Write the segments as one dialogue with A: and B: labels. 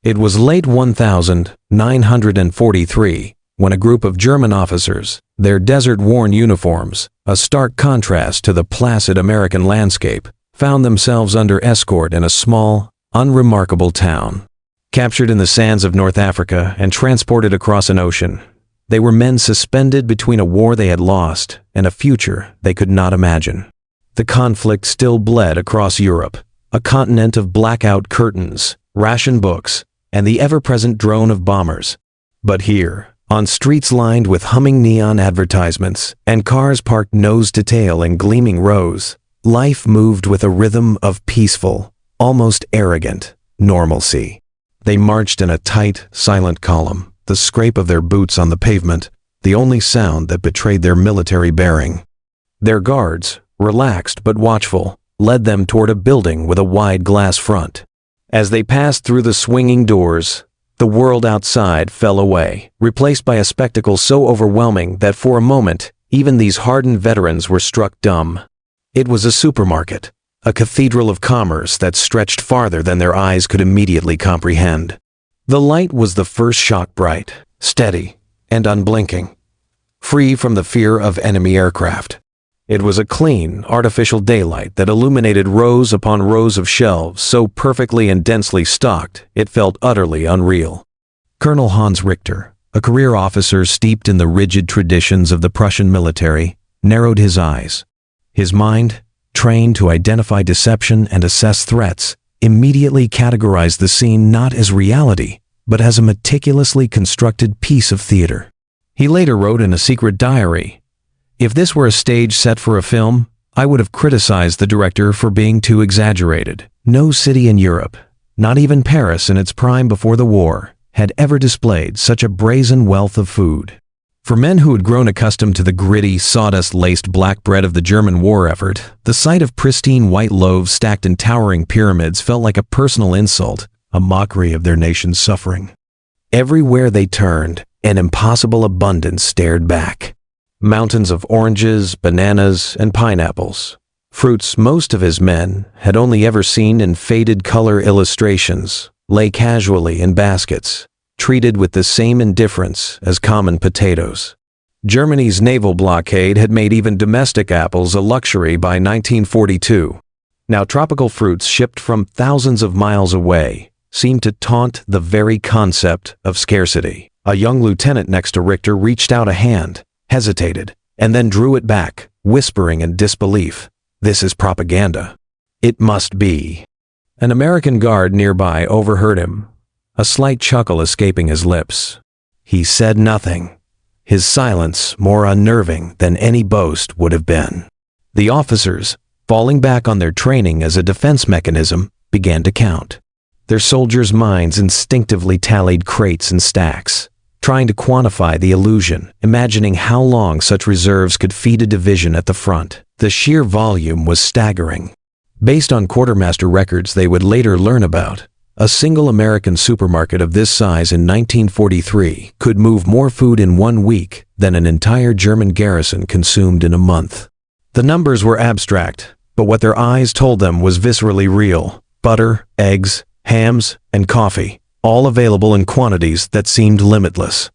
A: It was late 1943 when a group of German officers, their desert-worn uniforms, a stark contrast to the placid American landscape, found themselves under escort in a small, unremarkable town. Captured in the sands of North Africa and transported across an ocean, they were men suspended between a war they had lost and a future they could not imagine. The conflict still bled across Europe, a continent of blackout curtains, ration books, and the ever-present drone of bombers. But here, on streets lined with humming neon advertisements and cars parked nose to tail in gleaming rows, life moved with a rhythm of peaceful, almost arrogant, normalcy. They marched in a tight, silent column, the scrape of their boots on the pavement, the only sound that betrayed their military bearing. Their guards, relaxed but watchful, led them toward a building with a wide glass front. As they passed through the swinging doors, the world outside fell away, replaced by a spectacle so overwhelming that for a moment, even these hardened veterans were struck dumb. It was a supermarket, a cathedral of commerce that stretched farther than their eyes could immediately comprehend. The light was the first shock bright, steady, and unblinking, free from the fear of enemy aircraft. It was a clean, artificial daylight that illuminated rows upon rows of shelves so perfectly and densely stocked it felt utterly unreal. Colonel Hans Richter, a career officer steeped in the rigid traditions of the Prussian military, narrowed his eyes. His mind, trained to identify deception and assess threats, immediately categorized the scene not as reality, but as a meticulously constructed piece of theater. He later wrote in a secret diary, "If this were a stage set for a film, I would have criticized the director for being too exaggerated. No city in Europe, not even Paris in its prime before the war, had ever displayed such a brazen wealth of food." For men who had grown accustomed to the gritty, sawdust-laced black bread of the German war effort, the sight of pristine white loaves stacked in towering pyramids felt like a personal insult, a mockery of their nation's suffering. Everywhere they turned, an impossible abundance stared back. Mountains of oranges, bananas, and pineapples. Fruits most of his men had only ever seen in faded color illustrations, lay casually in baskets, treated with the same indifference as common potatoes. Germany's naval blockade had made even domestic apples a luxury by 1942. Now tropical fruits shipped from thousands of miles away seemed to taunt the very concept of scarcity. A young lieutenant next to Richter reached out a hand, hesitated, and then drew it back, whispering in disbelief, "This is propaganda. It must be." An American guard nearby overheard him, a slight chuckle escaping his lips. He said nothing, his silence more unnerving than any boast would have been. The officers, falling back on their training as a defense mechanism, began to count. Their soldiers' minds instinctively tallied crates and stacks, trying to quantify the illusion, imagining how long such reserves could feed a division at the front. The sheer volume was staggering. Based on quartermaster records they would later learn about, a single American supermarket of this size in 1943 could move more food in 1 week than an entire German garrison consumed in a month. The numbers were abstract, but what their eyes told them was viscerally real. Butter, eggs, hams, and coffee, all available in quantities that seemed limitless.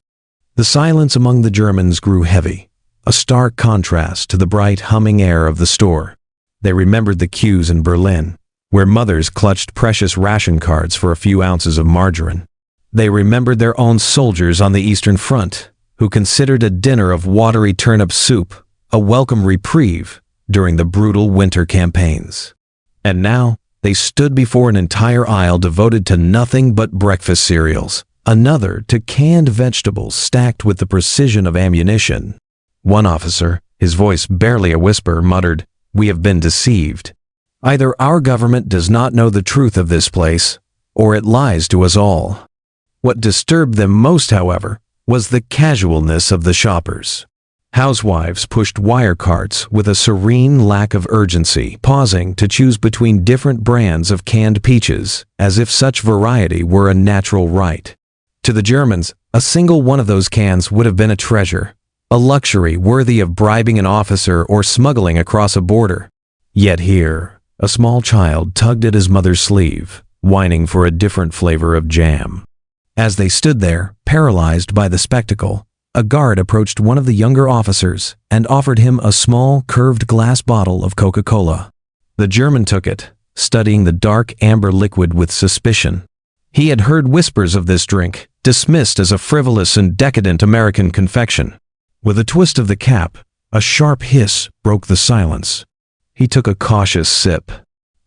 A: The silence among the Germans grew heavy, a stark contrast to the bright, humming air of the store. They remembered the queues in Berlin, where mothers clutched precious ration cards for a few ounces of margarine. They remembered their own soldiers on the Eastern Front, who considered a dinner of watery turnip soup a welcome reprieve during the brutal winter campaigns. And now, they stood before an entire aisle devoted to nothing but breakfast cereals, another to canned vegetables stacked with the precision of ammunition. One officer, his voice barely a whisper, muttered, "We have been deceived. Either our government does not know the truth of this place, or it lies to us all." What disturbed them most, however, was the casualness of the shoppers. Housewives pushed wire carts with a serene lack of urgency, pausing to choose between different brands of canned peaches, as if such variety were a natural right. To the Germans, a single one of those cans would have been a treasure, a luxury worthy of bribing an officer or smuggling across a border. Yet here, a small child tugged at his mother's sleeve, whining for a different flavor of jam. As they stood there, paralyzed by the spectacle, a guard approached one of the younger officers and offered him a small, curved glass bottle of Coca-Cola. The German took it, studying the dark amber liquid with suspicion. He had heard whispers of this drink, dismissed as a frivolous and decadent American confection. With a twist of the cap, a sharp hiss broke the silence. He took a cautious sip.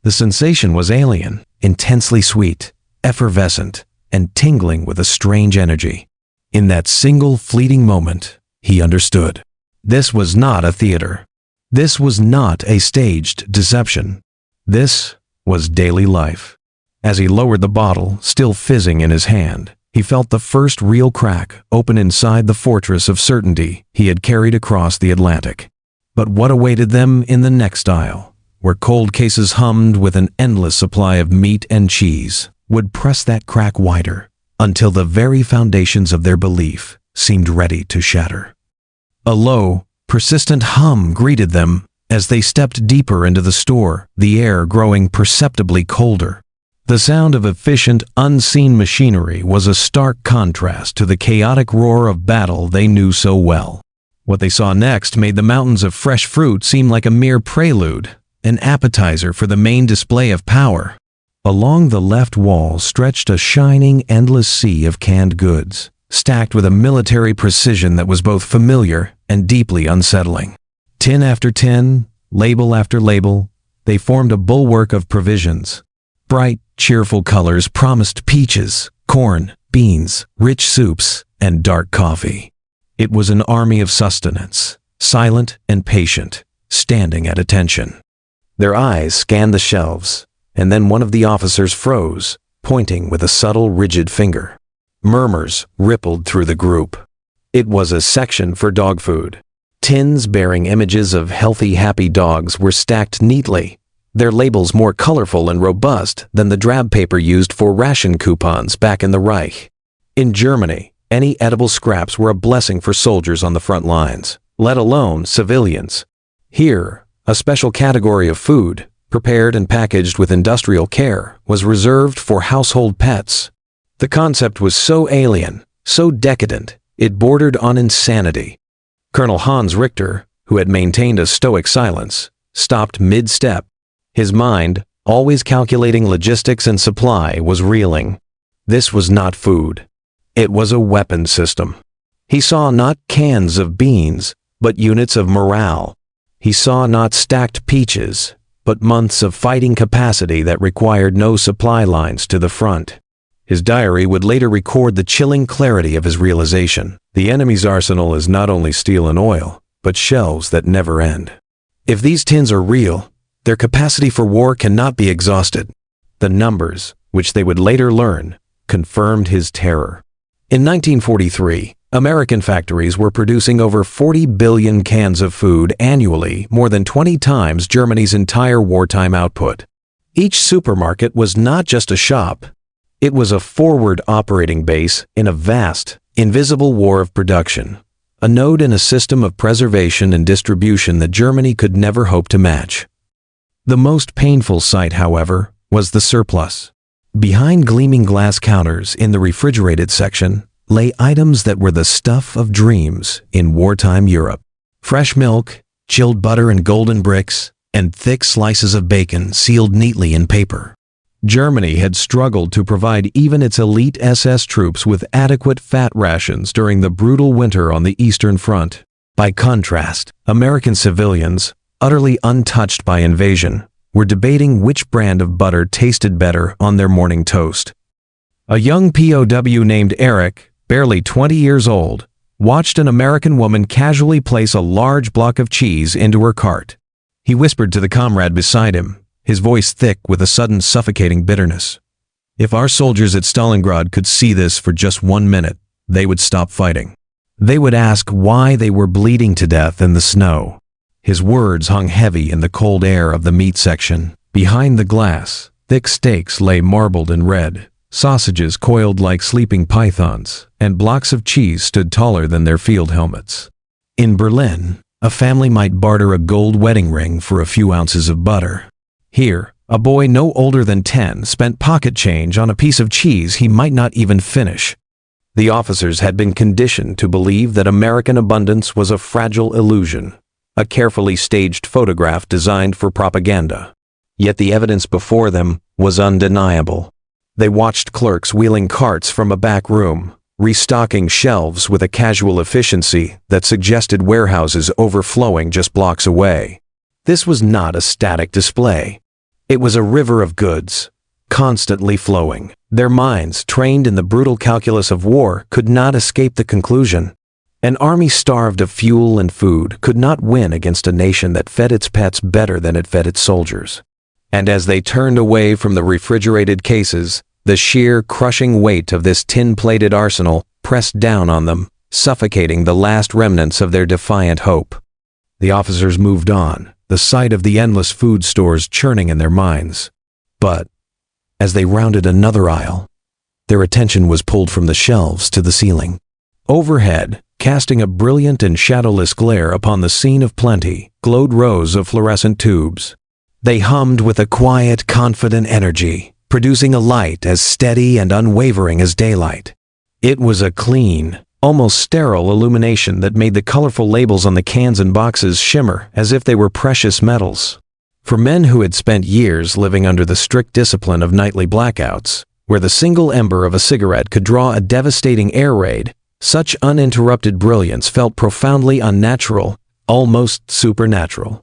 A: The sensation was alien, intensely sweet, effervescent, and tingling with a strange energy. In that single fleeting moment, he understood. This was not a theater. This was not a staged deception. This was daily life. As he lowered the bottle, still fizzing in his hand, he felt the first real crack open inside the fortress of certainty he had carried across the Atlantic. But what awaited them in the next aisle, where cold cases hummed with an endless supply of meat and cheese, would press that crack wider, until the very foundations of their belief seemed ready to shatter. A low, persistent hum greeted them as they stepped deeper into the store, the air growing perceptibly colder. The sound of efficient, unseen machinery was a stark contrast to the chaotic roar of battle they knew so well. What they saw next made the mountains of fresh fruit seem like a mere prelude, an appetizer for the main display of power. Along the left wall stretched a shining, endless sea of canned goods, stacked with a military precision that was both familiar and deeply unsettling. Tin after tin, label after label, they formed a bulwark of provisions. Bright, cheerful colors promised peaches, corn, beans, rich soups, and dark coffee. It was an army of sustenance, silent and patient, standing at attention. Their eyes scanned the shelves, and then one of the officers froze, pointing with a subtle, rigid finger. Murmurs rippled through the group. It was a section for dog food. Tins bearing images of healthy, happy dogs were stacked neatly, their labels more colorful and robust than the drab paper used for ration coupons back in the Reich. In Germany, any edible scraps were a blessing for soldiers on the front lines, let alone civilians. Here, a special category of food, prepared and packaged with industrial care, was reserved for household pets. The concept was so alien, so decadent, it bordered on insanity. Colonel Hans Richter, who had maintained a stoic silence, stopped mid-step. His mind, always calculating logistics and supply, was reeling. This was not food. It was a weapon system. He saw not cans of beans, but units of morale. He saw not stacked peaches, but months of fighting capacity that required no supply lines to the front. His diary would later record the chilling clarity of his realization. The enemy's arsenal is not only steel and oil, but shells that never end. If these tins are real, their capacity for war cannot be exhausted. The numbers, which they would later learn, confirmed his terror. In 1943, American factories were producing over 40 billion cans of food annually, more than 20 times Germany's entire wartime output. Each supermarket was not just a shop. It was a forward operating base in a vast, invisible war of production, a node in a system of preservation and distribution that Germany could never hope to match. The most painful sight, however, was the surplus. Behind gleaming glass counters in the refrigerated section lay items that were the stuff of dreams in wartime Europe. Fresh milk, chilled butter and golden bricks, and thick slices of bacon sealed neatly in paper. Germany had struggled to provide even its elite SS troops with adequate fat rations during the brutal winter on the Eastern Front. By contrast, American civilians, utterly untouched by invasion, were debating which brand of butter tasted better on their morning toast. A young POW named Eric, barely 20 years old, watched an American woman casually place a large block of cheese into her cart. He whispered to the comrade beside him, his voice thick with a sudden suffocating bitterness. If our soldiers at Stalingrad could see this for just 1 minute, they would stop fighting. They would ask why they were bleeding to death in the snow. His words hung heavy in the cold air of the meat section. Behind the glass, thick steaks lay marbled in red, sausages coiled like sleeping pythons, and blocks of cheese stood taller than their field helmets. In Berlin, a family might barter a gold wedding ring for a few ounces of butter. Here, A boy no older than 10 spent pocket change on a piece of cheese he might not even finish. The officers had been conditioned to believe that American abundance was a fragile illusion, a carefully staged photograph designed for propaganda. Yet the evidence before them was undeniable. They watched clerks wheeling carts from a back room, restocking shelves with a casual efficiency that suggested warehouses overflowing just blocks away. This was not a static display. It was a river of goods, constantly flowing. Their minds, trained in the brutal calculus of war, could not escape the conclusion. An army starved of fuel and food could not win against a nation that fed its pets better than it fed its soldiers. And as they turned away from the refrigerated cases, the sheer, crushing weight of this tin-plated arsenal pressed down on them, suffocating the last remnants of their defiant hope. The officers moved on, the sight of the endless food stores churning in their minds. But, as they rounded another aisle, their attention was pulled from the shelves to the ceiling. Overhead, casting a brilliant and shadowless glare upon the scene of plenty, glowed rows of fluorescent tubes. They hummed with a quiet, confident energy, producing a light as steady and unwavering as daylight. It was a clean, almost sterile illumination that made the colorful labels on the cans and boxes shimmer as if they were precious metals. For men who had spent years living under the strict discipline of nightly blackouts, where the single ember of a cigarette could draw a devastating air raid, such uninterrupted brilliance felt profoundly unnatural, almost supernatural.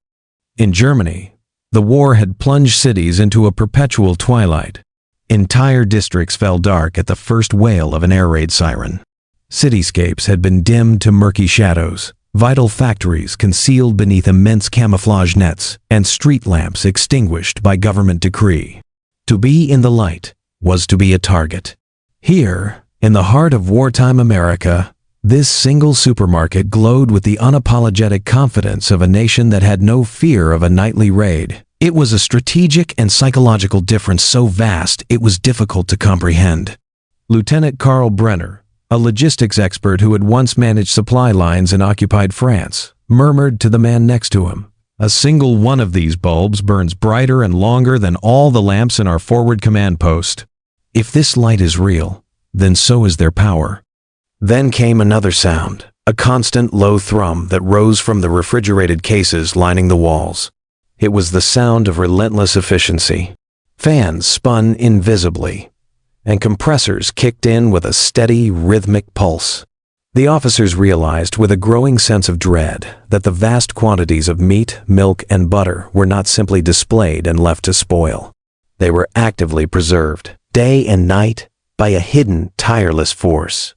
A: In Germany, the war had plunged cities into a perpetual twilight. Entire districts fell dark at the first wail of an air raid siren. Cityscapes had been dimmed to murky shadows, vital factories concealed beneath immense camouflage nets, and street lamps extinguished by government decree. To be in the light was to be a target. Here, in the heart of wartime America, this single supermarket glowed with the unapologetic confidence of a nation that had no fear of a nightly raid. It was a strategic and psychological difference so vast it was difficult to comprehend. Lieutenant Karl Brenner, a logistics expert who had once managed supply lines in occupied France, murmured to the man next to him, "A single one of these bulbs burns brighter and longer than all the lamps in our forward command post. If this light is real, then so is their power." Then came another sound, a constant low thrum that rose from the refrigerated cases lining the walls. It was the sound of relentless efficiency. Fans spun invisibly, and compressors kicked in with a steady, rhythmic pulse. The officers realized with a growing sense of dread that the vast quantities of meat, milk, and butter were not simply displayed and left to spoil. They were actively preserved, day and night, by a hidden, tireless force.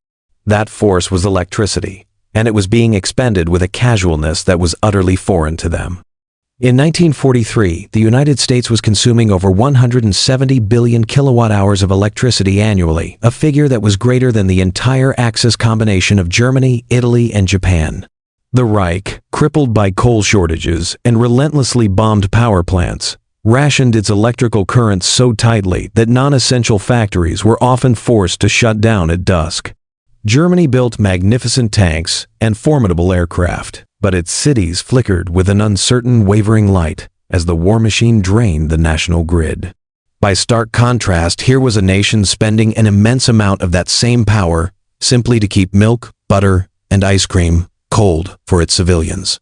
A: That force was electricity, and it was being expended with a casualness that was utterly foreign to them. In 1943, the United States was consuming over 170 billion kilowatt-hours of electricity annually, a figure that was greater than the entire Axis combination of Germany, Italy, and Japan. The Reich, crippled by coal shortages and relentlessly bombed power plants, rationed its electrical currents so tightly that non-essential factories were often forced to shut down at dusk. Germany built magnificent tanks and formidable aircraft, but its cities flickered with an uncertain, wavering light as the war machine drained the national grid. By stark contrast, here was a nation spending an immense amount of that same power simply to keep milk, butter, and ice cream cold for its civilians.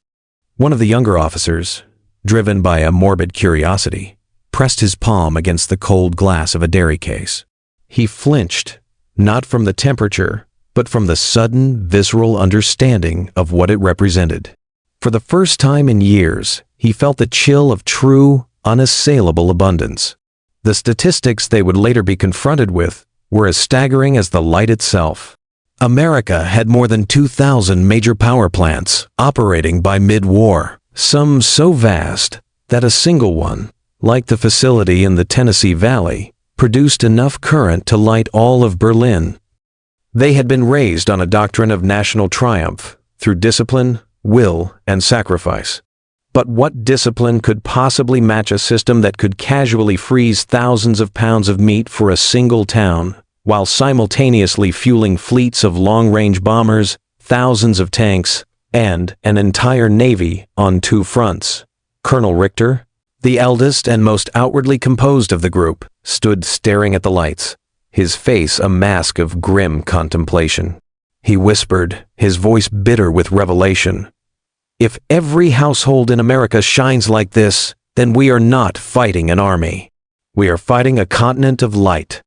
A: One of the younger officers, driven by a morbid curiosity, pressed his palm against the cold glass of a dairy case. He flinched, not from the temperature, but from the sudden, visceral understanding of what it represented. For the first time in years, he felt the chill of true, unassailable abundance. The statistics they would later be confronted with were as staggering as the light itself. America had more than 2,000 major power plants operating by mid-war, some so vast that a single one, like the facility in the Tennessee Valley, produced enough current to light all of Berlin. They had been raised on a doctrine of national triumph through discipline, will, and sacrifice. But what discipline could possibly match a system that could casually freeze thousands of pounds of meat for a single town, while simultaneously fueling fleets of long-range bombers, thousands of tanks, and an entire navy on two fronts? Colonel Richter, The eldest and most outwardly composed of the group stood staring at the lights, his face a mask of grim contemplation. He whispered, his voice bitter with revelation, "If every household in America shines like this, then we are not fighting an army. We are fighting a continent of light."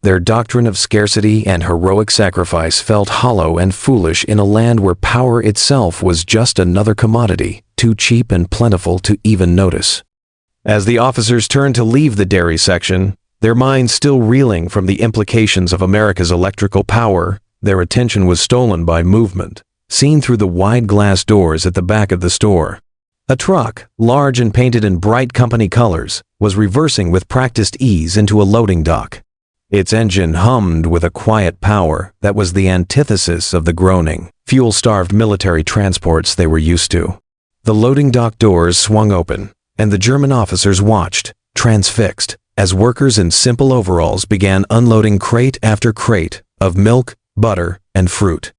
A: Their doctrine of scarcity and heroic sacrifice felt hollow and foolish in a land where power itself was just another commodity, too cheap and plentiful to even notice. As the officers turned to leave the dairy section, their minds still reeling from the implications of America's electrical power, their attention was stolen by movement, seen through the wide glass doors at the back of the store. A truck, large and painted in bright company colors, was reversing with practiced ease into a loading dock. Its engine hummed with a quiet power that was the antithesis of the groaning, fuel-starved military transports they were used to. The loading dock doors swung open, and the German officers watched, transfixed, as workers in simple overalls began unloading crate after crate of milk, butter, and fruit.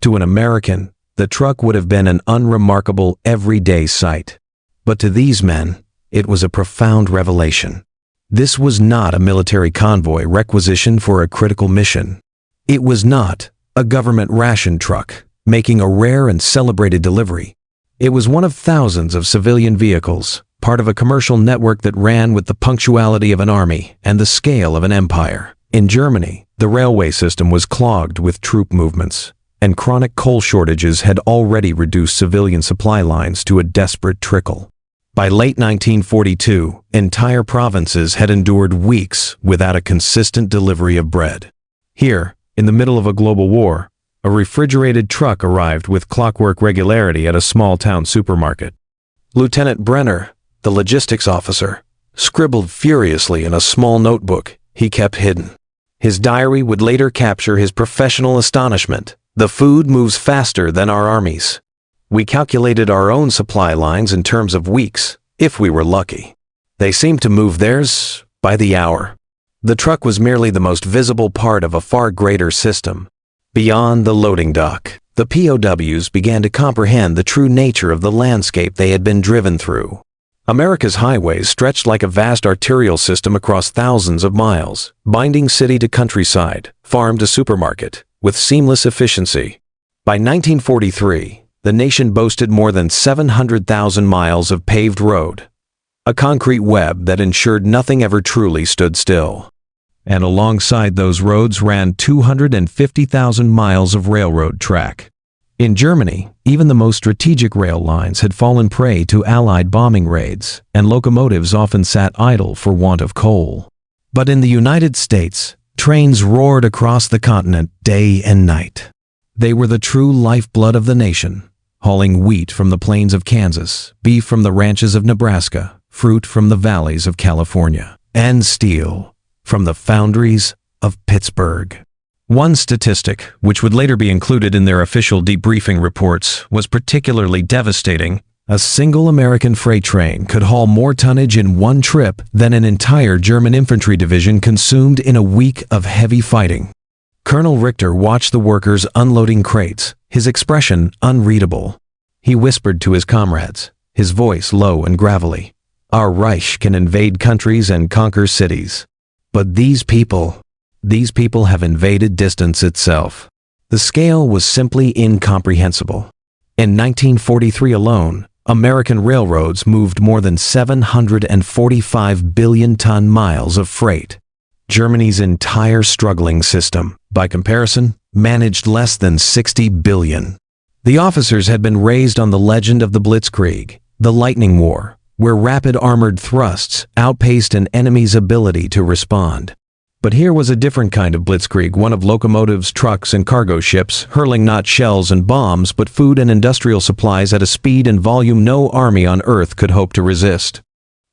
A: To an American, the truck would have been an unremarkable everyday sight. But to these men, it was a profound revelation. This was not a military convoy requisitioned for a critical mission. It was not a government ration truck making a rare and celebrated delivery. It was one of thousands of civilian vehicles, part of a commercial network that ran with the punctuality of an army and the scale of an empire. In Germany, the railway system was clogged with troop movements, and chronic coal shortages had already reduced civilian supply lines to a desperate trickle. By late 1942, entire provinces had endured weeks without a consistent delivery of bread. Here, in the middle of a global war, a refrigerated truck arrived with clockwork regularity at a small-town supermarket. Lieutenant Brenner, the logistics officer, scribbled furiously in a small notebook he kept hidden. His diary would later capture his professional astonishment. "The food moves faster than our armies. We calculated our own supply lines in terms of weeks, if we were lucky. They seemed to move theirs by the hour." The truck was merely the most visible part of a far greater system. Beyond the loading dock, the POWs began to comprehend the true nature of the landscape they had been driven through. America's highways stretched like a vast arterial system across thousands of miles, binding city to countryside, farm to supermarket, with seamless efficiency. By 1943, the nation boasted more than 700,000 miles of paved road, a concrete web that ensured nothing ever truly stood still. And alongside those roads ran 250,000 miles of railroad track. In Germany, even the most strategic rail lines had fallen prey to Allied bombing raids, and locomotives often sat idle for want of coal. But in the United States, trains roared across the continent day and night. They were the true lifeblood of the nation, hauling wheat from the plains of Kansas, beef from the ranches of Nebraska, fruit from the valleys of California, and steel from the foundries of Pittsburgh. One statistic, which would later be included in their official debriefing reports, was particularly devastating. A single American freight train could haul more tonnage in one trip than an entire German infantry division consumed in a week of heavy fighting. Colonel Richter watched the workers unloading crates, his expression unreadable. He whispered to his comrades, his voice low and gravelly, "Our Reich can invade countries and conquer cities. But these people have invaded distance itself." The scale was simply incomprehensible. In 1943 alone, American railroads moved more than 745 billion ton-miles of freight. Germany's entire struggling system, by comparison, managed less than 60 billion. The officers had been raised on the legend of the Blitzkrieg, the Lightning War, where rapid armored thrusts outpaced an enemy's ability to respond. But here was a different kind of blitzkrieg, one of locomotives, trucks, and cargo ships, hurling not shells and bombs, but food and industrial supplies at a speed and volume no army on Earth could hope to resist.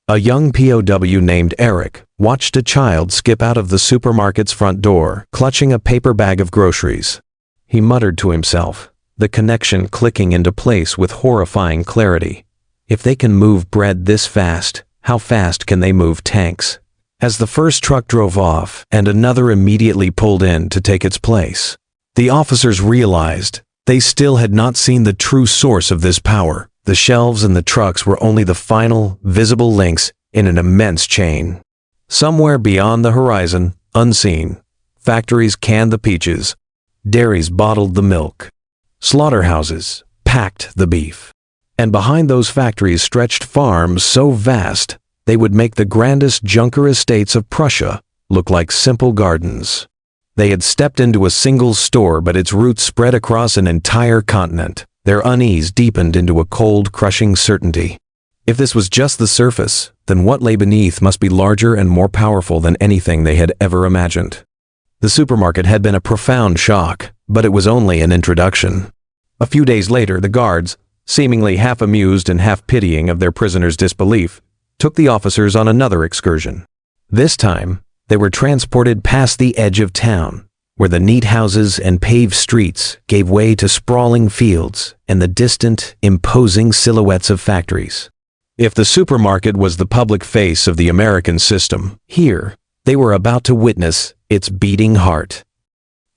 A: A young POW named Eric watched a child skip out of the supermarket's front door, clutching a paper bag of groceries. He muttered to himself, the connection clicking into place with horrifying clarity. If they can move bread this fast, how fast can they move tanks? As the first truck drove off and another immediately pulled in to take its place, the officers realized they still had not seen the true source of this power. The shelves and the trucks were only the final, visible links in an immense chain. Somewhere beyond the horizon, unseen, factories canned the peaches, dairies bottled the milk, slaughterhouses packed the beef. And behind those factories stretched farms so vast they would make the grandest Junker estates of Prussia look like simple gardens. They had stepped into a single store, but its roots spread across an entire continent. Their unease deepened into a cold, crushing certainty. If this was just the surface, then what lay beneath must be larger and more powerful than anything they had ever imagined. The supermarket had been a profound shock, but it was only an introduction. A few days later, the guards, seemingly half amused and half pitying of their prisoners' disbelief, took the officers on another excursion. This time, they were transported past the edge of town, where the neat houses and paved streets gave way to sprawling fields and the distant, imposing silhouettes of factories. If the supermarket was the public face of the American system, here they were about to witness its beating heart.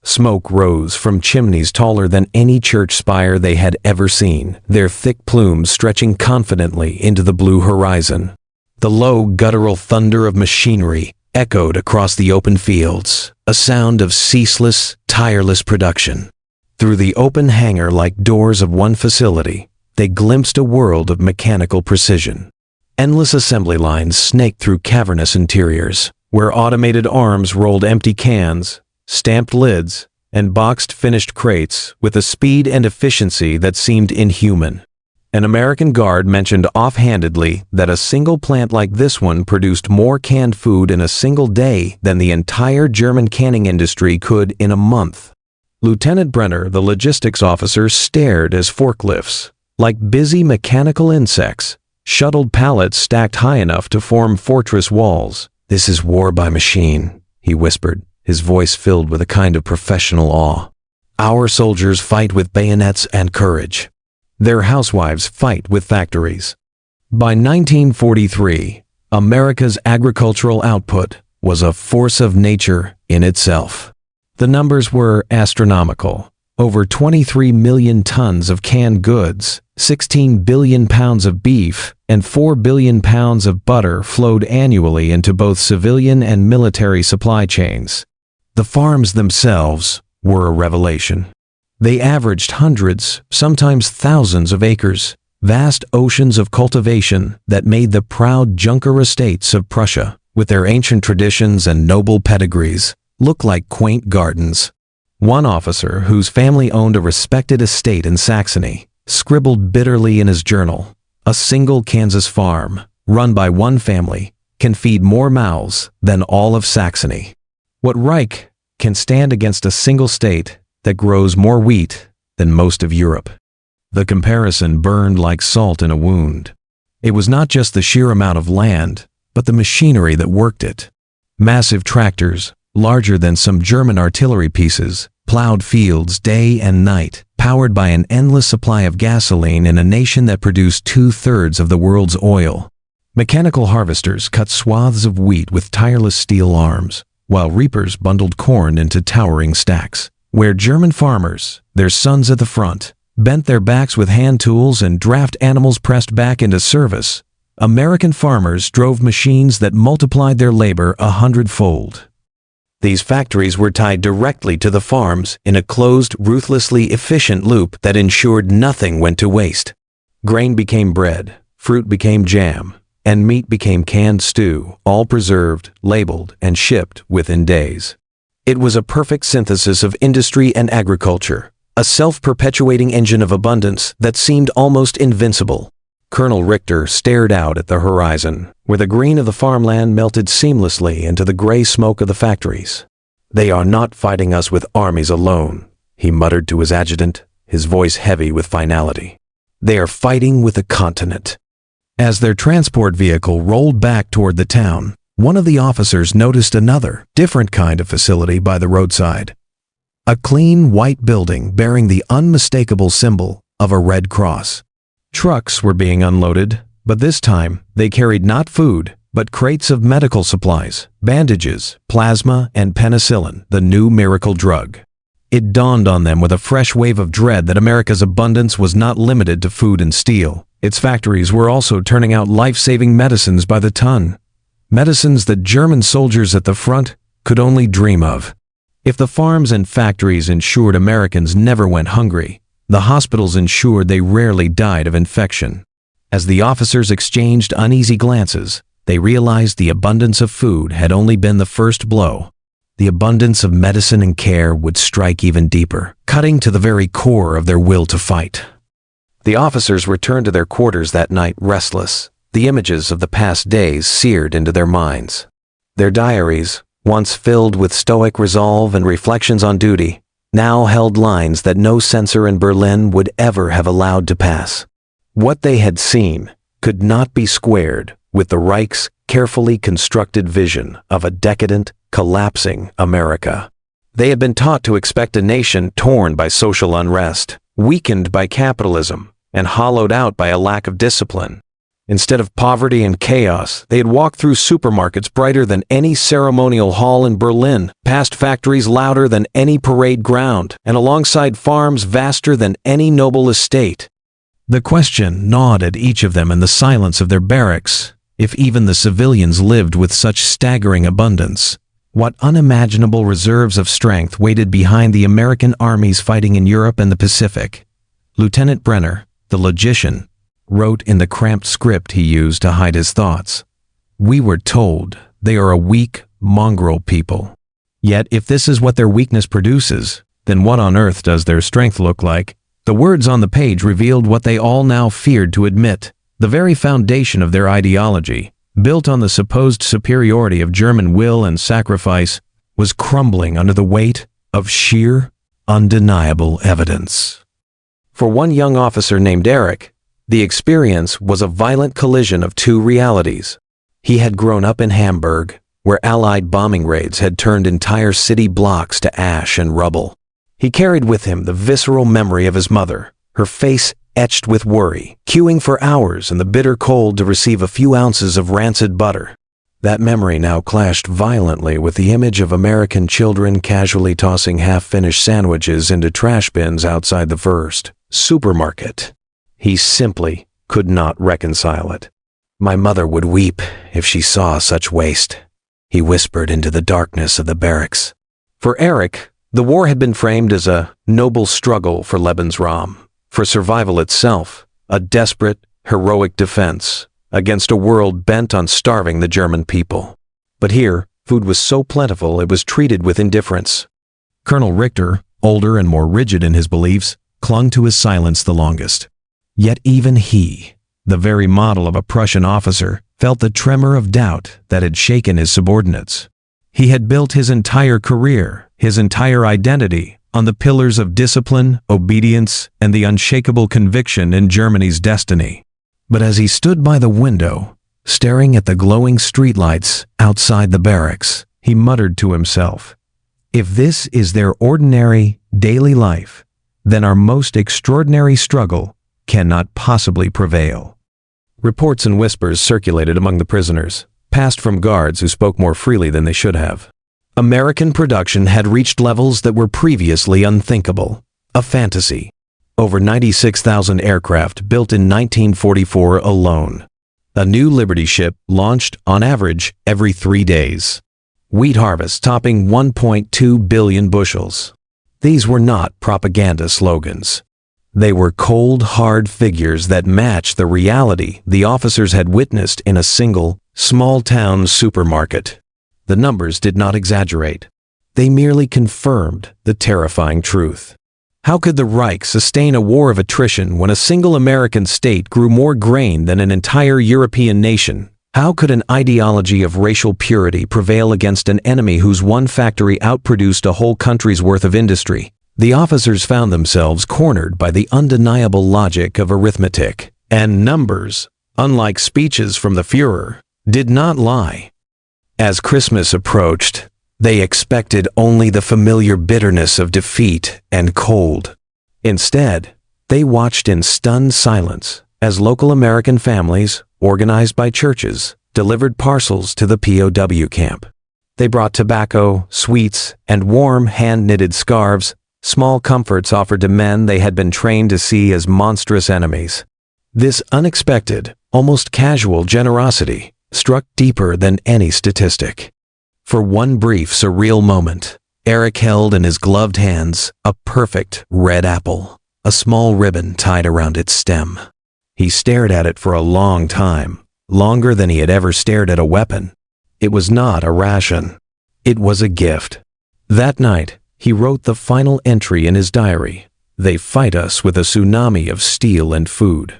A: Smoke rose from chimneys taller than any church spire they had ever seen, their thick plumes stretching confidently into the blue horizon. The low, guttural thunder of machinery echoed across the open fields, a sound of ceaseless, tireless production. Through the open hangar like doors of one facility, they glimpsed a world of mechanical precision. Endless assembly lines snaked through cavernous interiors, where automated arms rolled empty cans, stamped lids, and boxed finished crates with a speed and efficiency that seemed inhuman. An American guard mentioned offhandedly that a single plant like this one produced more canned food in a single day than the entire German canning industry could in a month. Lieutenant Brenner, the logistics officer, stared as forklifts, like busy mechanical insects, shuttled pallets stacked high enough to form fortress walls. "This is war by machine," he whispered, his voice filled with a kind of professional awe. "Our soldiers fight with bayonets and courage. Their housewives fight with factories." By 1943, America's agricultural output was a force of nature in itself. The numbers were astronomical. Over 23 million tons of canned goods, 16 billion pounds of beef, and 4 billion pounds of butter flowed annually into both civilian and military supply chains. The farms themselves were a revelation. They averaged hundreds, sometimes thousands of acres, vast oceans of cultivation that made the proud Junker estates of Prussia, with their ancient traditions and noble pedigrees, look like quaint gardens. One officer, whose family owned a respected estate in Saxony, scribbled bitterly in his journal, "A single Kansas farm, run by one family, can feed more mouths than all of Saxony." What Reich can stand against a single state that grows more wheat than most of Europe? The comparison burned like salt in a wound. It was not just the sheer amount of land, but the machinery that worked it. Massive tractors, larger than some German artillery pieces, plowed fields day and night, powered by an endless supply of gasoline in a nation that produced 2/3 of the world's oil. Mechanical harvesters cut swaths of wheat with tireless steel arms, while reapers bundled corn into towering stacks. Where German farmers, their sons at the front, bent their backs with hand tools and draft animals pressed back into service, American farmers drove machines that multiplied their labor 100-fold. These factories were tied directly to the farms in a closed, ruthlessly efficient loop that ensured nothing went to waste. Grain became bread, fruit became jam, and meat became canned stew, all preserved, labeled, and shipped within days. It was a perfect synthesis of industry and agriculture, a self-perpetuating engine of abundance that seemed almost invincible. Colonel Richter stared out at the horizon, where the green of the farmland melted seamlessly into the gray smoke of the factories. "They are not fighting us with armies alone," he muttered to his adjutant, his voice heavy with finality. "They are fighting with a continent." As their transport vehicle rolled back toward the town, one of the officers noticed another, different kind of facility by the roadside. A clean, white building bearing the unmistakable symbol of a Red Cross. Trucks were being unloaded, but this time they carried not food, but crates of medical supplies, bandages, plasma, and penicillin, the new miracle drug. It dawned on them with a fresh wave of dread that America's abundance was not limited to food and steel. Its factories were also turning out life-saving medicines by the ton. Medicines that German soldiers at the front could only dream of. If the farms and factories ensured Americans never went hungry, the hospitals ensured they rarely died of infection. As the officers exchanged uneasy glances, they realized the abundance of food had only been the first blow. The abundance of medicine and care would strike even deeper, cutting to the very core of their will to fight. The officers returned to their quarters that night restless, the images of the past days seared into their minds. Their diaries, once filled with stoic resolve and reflections on duty, now held lines that no censor in Berlin would ever have allowed to pass. What they had seen could not be squared with the Reich's carefully constructed vision of a decadent, collapsing America. They had been taught to expect a nation torn by social unrest, weakened by capitalism, and hollowed out by a lack of discipline. Instead of poverty and chaos, they had walked through supermarkets brighter than any ceremonial hall in Berlin, past factories louder than any parade ground, and alongside farms vaster than any noble estate. The question gnawed at each of them in the silence of their barracks. If even the civilians lived with such staggering abundance, what unimaginable reserves of strength waited behind the American armies fighting in Europe and the Pacific? Lieutenant Brenner, the logician, wrote in the cramped script he used to hide his thoughts. We were told they are a weak, mongrel people. Yet if this is what their weakness produces, then what on earth does their strength look like? The words on the page revealed what they all now feared to admit. The very foundation of their ideology, built on the supposed superiority of German will and sacrifice, was crumbling under the weight of sheer, undeniable evidence. For one young officer named Eric, the experience was a violent collision of two realities. He had grown up in Hamburg, where Allied bombing raids had turned entire city blocks to ash and rubble. He carried with him the visceral memory of his mother, her face etched with worry, queuing for hours in the bitter cold to receive a few ounces of rancid butter. That memory now clashed violently with the image of American children casually tossing half-finished sandwiches into trash bins outside the first supermarket. He simply could not reconcile it. My mother would weep if she saw such waste, he whispered into the darkness of the barracks. For Eric, the war had been framed as a noble struggle for Lebensraum, for survival itself, a desperate, heroic defense against a world bent on starving the German people. But here, food was so plentiful it was treated with indifference. Colonel Richter, older and more rigid in his beliefs, clung to his silence the longest. Yet even he, the very model of a Prussian officer, felt the tremor of doubt that had shaken his subordinates. He had built his entire career, his entire identity, on the pillars of discipline, obedience, and the unshakable conviction in Germany's destiny. But as he stood by the window, staring at the glowing streetlights outside the barracks, he muttered to himself, "If this is their ordinary, daily life, then our most extraordinary struggle cannot possibly prevail." Reports and whispers circulated among the prisoners, passed from guards who spoke more freely than they should have. American production had reached levels that were previously unthinkable, a fantasy. Over 96,000 aircraft built in 1944 alone. A new Liberty ship launched, on average, every 3 days. Wheat harvest topping 1.2 billion bushels. These were not propaganda slogans. They were cold, hard figures that matched the reality the officers had witnessed in a single, small-town supermarket. The numbers did not exaggerate. They merely confirmed the terrifying truth. How could the Reich sustain a war of attrition when a single American state grew more grain than an entire European nation? How could an ideology of racial purity prevail against an enemy whose one factory outproduced a whole country's worth of industry? The officers found themselves cornered by the undeniable logic of arithmetic, and numbers, unlike speeches from the Führer, did not lie. As Christmas approached, they expected only the familiar bitterness of defeat and cold. Instead, they watched in stunned silence as local American families, organized by churches, delivered parcels to the POW camp. They brought tobacco, sweets, and warm hand-knitted scarves, small comforts offered to men they had been trained to see as monstrous enemies. This unexpected, almost casual generosity struck deeper than any statistic. For one brief, surreal moment, Eric held in his gloved hands a perfect red apple, a small ribbon tied around its stem. He stared at it for a long time, longer than he had ever stared at a weapon. It was not a ration. It was a gift. That night, he wrote the final entry in his diary. They fight us with a tsunami of steel and food.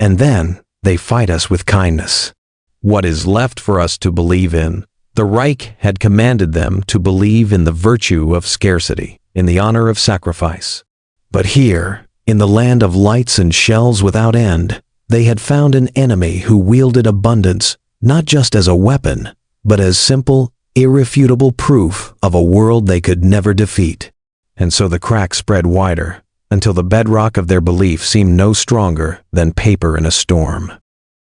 A: And then, they fight us with kindness. What is left for us to believe in? The Reich had commanded them to believe in the virtue of scarcity, in the honor of sacrifice. But here, in the land of lights and shells without end, they had found an enemy who wielded abundance not just as a weapon, but as simple, irrefutable proof of a world they could never defeat. And so the cracks spread wider, until the bedrock of their belief seemed no stronger than paper in a storm.